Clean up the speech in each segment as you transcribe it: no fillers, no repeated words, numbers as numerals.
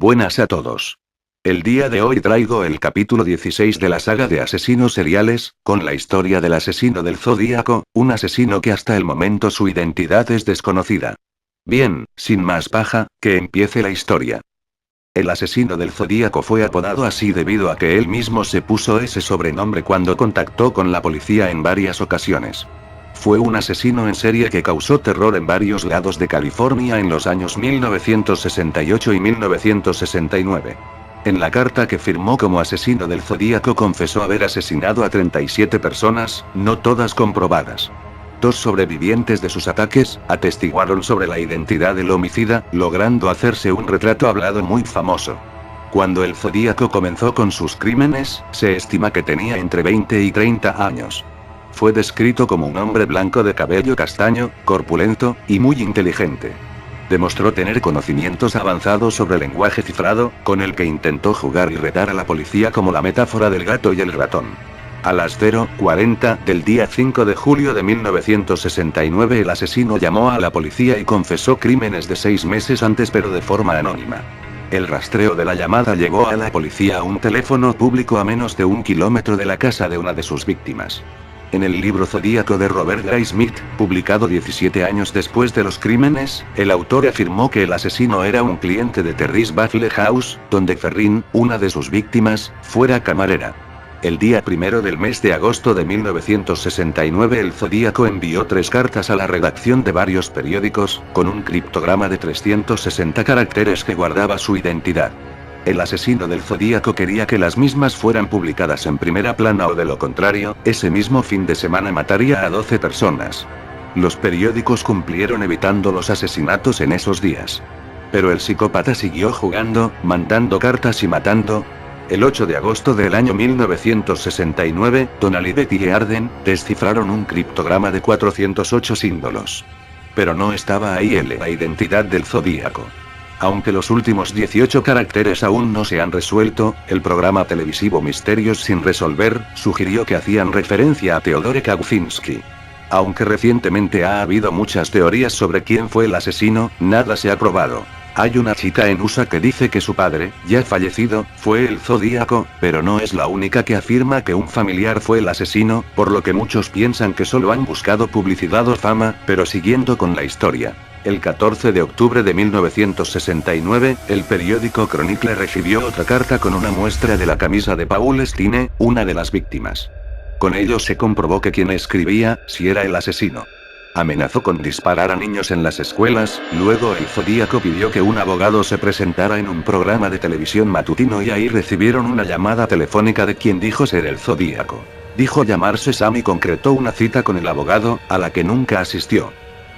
Buenas a todos. El día de hoy traigo el capítulo 16 de la saga de asesinos seriales, con la historia del asesino del Zodíaco, un asesino que hasta el momento su identidad es desconocida. Bien, sin más paja, que empiece la historia. El asesino del Zodíaco fue apodado así debido a que él mismo se puso ese sobrenombre cuando contactó con la policía en varias ocasiones. Fue un asesino en serie que causó terror en varios lados de California en los años 1968 y 1969. En la carta que firmó como asesino del Zodíaco confesó haber asesinado a 37 personas, no todas comprobadas. Dos sobrevivientes de sus ataques atestiguaron sobre la identidad del homicida, logrando hacerse un retrato hablado muy famoso. Cuando el Zodíaco comenzó con sus crímenes, se estima que tenía entre 20 y 30 años. Fue descrito como un hombre blanco de cabello castaño, corpulento, y muy inteligente. Demostró tener conocimientos avanzados sobre lenguaje cifrado, con el que intentó jugar y retar a la policía como la metáfora del gato y el ratón. A las 0:40 del día 5 de julio de 1969 el asesino llamó a la policía y confesó crímenes de 6 meses antes pero de forma anónima. El rastreo de la llamada llevó a la policía a un teléfono público a menos de 1 kilómetro de la casa de una de sus víctimas. En el libro Zodíaco de Robert Graysmith, publicado 17 años después de los crímenes, el autor afirmó que el asesino era un cliente de Terry's Baffle House, donde Ferrin, una de sus víctimas, fuera camarera. El día 1 del mes de agosto de 1969 el Zodíaco envió 3 cartas a la redacción de varios periódicos, con un criptograma de 360 caracteres que guardaba su identidad. El asesino del Zodíaco quería que las mismas fueran publicadas en primera plana o de lo contrario, ese mismo fin de semana mataría a 12 personas. Los periódicos cumplieron evitando los asesinatos en esos días. Pero el psicópata siguió jugando, mandando cartas y matando. El 8 de agosto del año 1969, Donnelly y Arden descifraron un criptograma de 408 símbolos. Pero no estaba ahí la identidad del Zodíaco. Aunque los últimos 18 caracteres aún no se han resuelto, el programa televisivo Misterios sin resolver sugirió que hacían referencia a Theodore Kaczynski. Aunque recientemente ha habido muchas teorías sobre quién fue el asesino, nada se ha probado. Hay una chica en USA que dice que su padre, ya fallecido, fue el Zodíaco, pero no es la única que afirma que un familiar fue el asesino, por lo que muchos piensan que solo han buscado publicidad o fama, pero siguiendo con la historia. El 14 de octubre de 1969, el periódico Chronicle recibió otra carta con una muestra de la camisa de Paul Stine, una de las víctimas. Con ello se comprobó que quien escribía, si era el asesino. Amenazó con disparar a niños en las escuelas, luego el Zodíaco pidió que un abogado se presentara en un programa de televisión matutino y ahí recibieron una llamada telefónica de quien dijo ser el Zodíaco. Dijo llamarse Sam y concretó una cita con el abogado, a la que nunca asistió.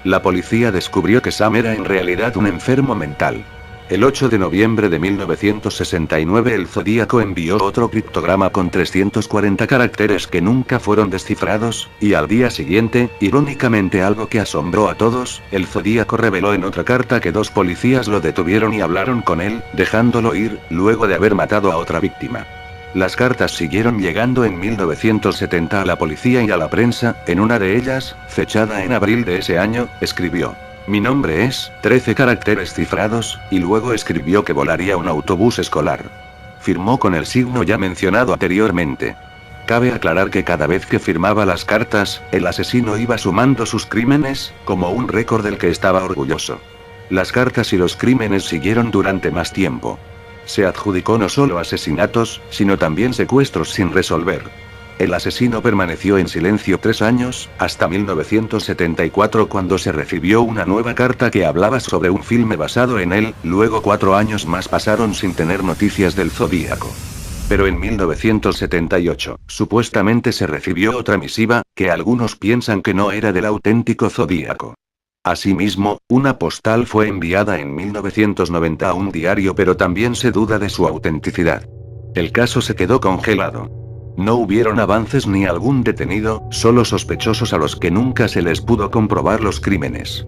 La policía descubrió que Sam era en realidad un enfermo mental. El 8 de noviembre de 1969 el Zodíaco envió otro criptograma con 340 caracteres que nunca fueron descifrados, y al día siguiente, irónicamente algo que asombró a todos, el Zodíaco reveló en otra carta que 2 policías lo detuvieron y hablaron con él, dejándolo ir, luego de haber matado a otra víctima. Las cartas siguieron llegando en 1970 a la policía y a la prensa, en una de ellas, fechada en abril de ese año, escribió: "Mi nombre es", 13 caracteres cifrados, y luego escribió que volaría un autobús escolar. Firmó con el signo ya mencionado anteriormente. Cabe aclarar que cada vez que firmaba las cartas, el asesino iba sumando sus crímenes, como un récord del que estaba orgulloso. Las cartas y los crímenes siguieron durante más tiempo. Se adjudicó no solo asesinatos, sino también secuestros sin resolver. El asesino permaneció en silencio 3 años, hasta 1974 cuando se recibió una nueva carta que hablaba sobre un filme basado en él, luego 4 años más pasaron sin tener noticias del Zodíaco. Pero en 1978, supuestamente se recibió otra misiva, que algunos piensan que no era del auténtico Zodíaco. Asimismo, una postal fue enviada en 1990 a un diario pero también se duda de su autenticidad. El caso se quedó congelado. No hubieron avances ni algún detenido, solo sospechosos a los que nunca se les pudo comprobar los crímenes.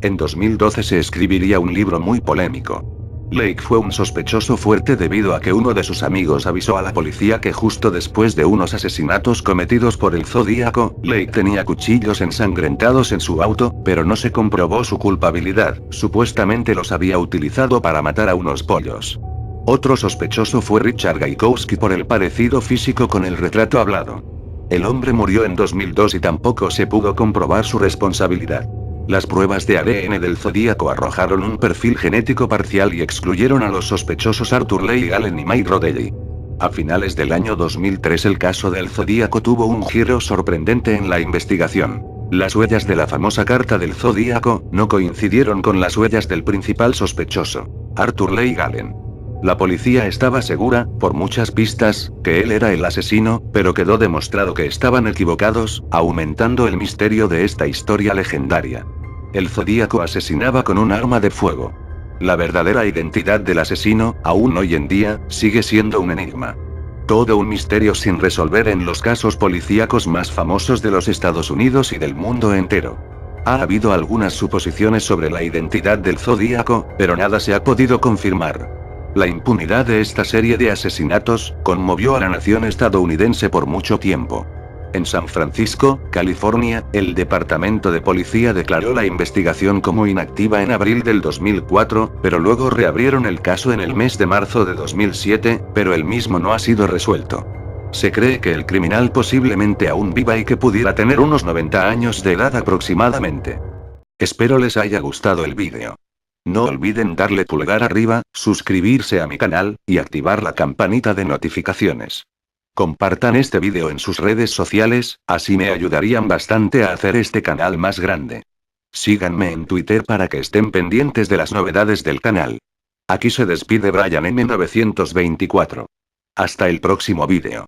En 2012 se escribiría un libro muy polémico. Lake fue un sospechoso fuerte debido a que uno de sus amigos avisó a la policía que justo después de unos asesinatos cometidos por el Zodíaco, Lake tenía cuchillos ensangrentados en su auto, pero no se comprobó su culpabilidad, supuestamente los había utilizado para matar a unos pollos. Otro sospechoso fue Richard Gaikowski por el parecido físico con el retrato hablado. El hombre murió en 2002 y tampoco se pudo comprobar su responsabilidad. Las pruebas de ADN del Zodíaco arrojaron un perfil genético parcial y excluyeron a los sospechosos Arthur Leigh Allen y Mike Rodelli. A finales del año 2003 el caso del Zodíaco tuvo un giro sorprendente en la investigación. Las huellas de la famosa carta del Zodíaco no coincidieron con las huellas del principal sospechoso, Arthur Leigh Allen. La policía estaba segura, por muchas pistas, que él era el asesino, pero quedó demostrado que estaban equivocados, aumentando el misterio de esta historia legendaria. El Zodíaco asesinaba con un arma de fuego. La verdadera identidad del asesino, aún hoy en día, sigue siendo un enigma. Todo un misterio sin resolver en los casos policíacos más famosos de los Estados Unidos y del mundo entero. Ha habido algunas suposiciones sobre la identidad del Zodíaco, pero nada se ha podido confirmar. La impunidad de esta serie de asesinatos conmovió a la nación estadounidense por mucho tiempo. En San Francisco, California, el Departamento de Policía declaró la investigación como inactiva en abril del 2004, pero luego reabrieron el caso en el mes de marzo de 2007, pero el mismo no ha sido resuelto. Se cree que el criminal posiblemente aún viva y que pudiera tener unos 90 años de edad aproximadamente. Espero les haya gustado el vídeo. No olviden darle pulgar arriba, suscribirse a mi canal, y activar la campanita de notificaciones. Compartan este vídeo en sus redes sociales, así me ayudarían bastante a hacer este canal más grande. Síganme en Twitter para que estén pendientes de las novedades del canal. Aquí se despide Brian M924. Hasta el próximo vídeo.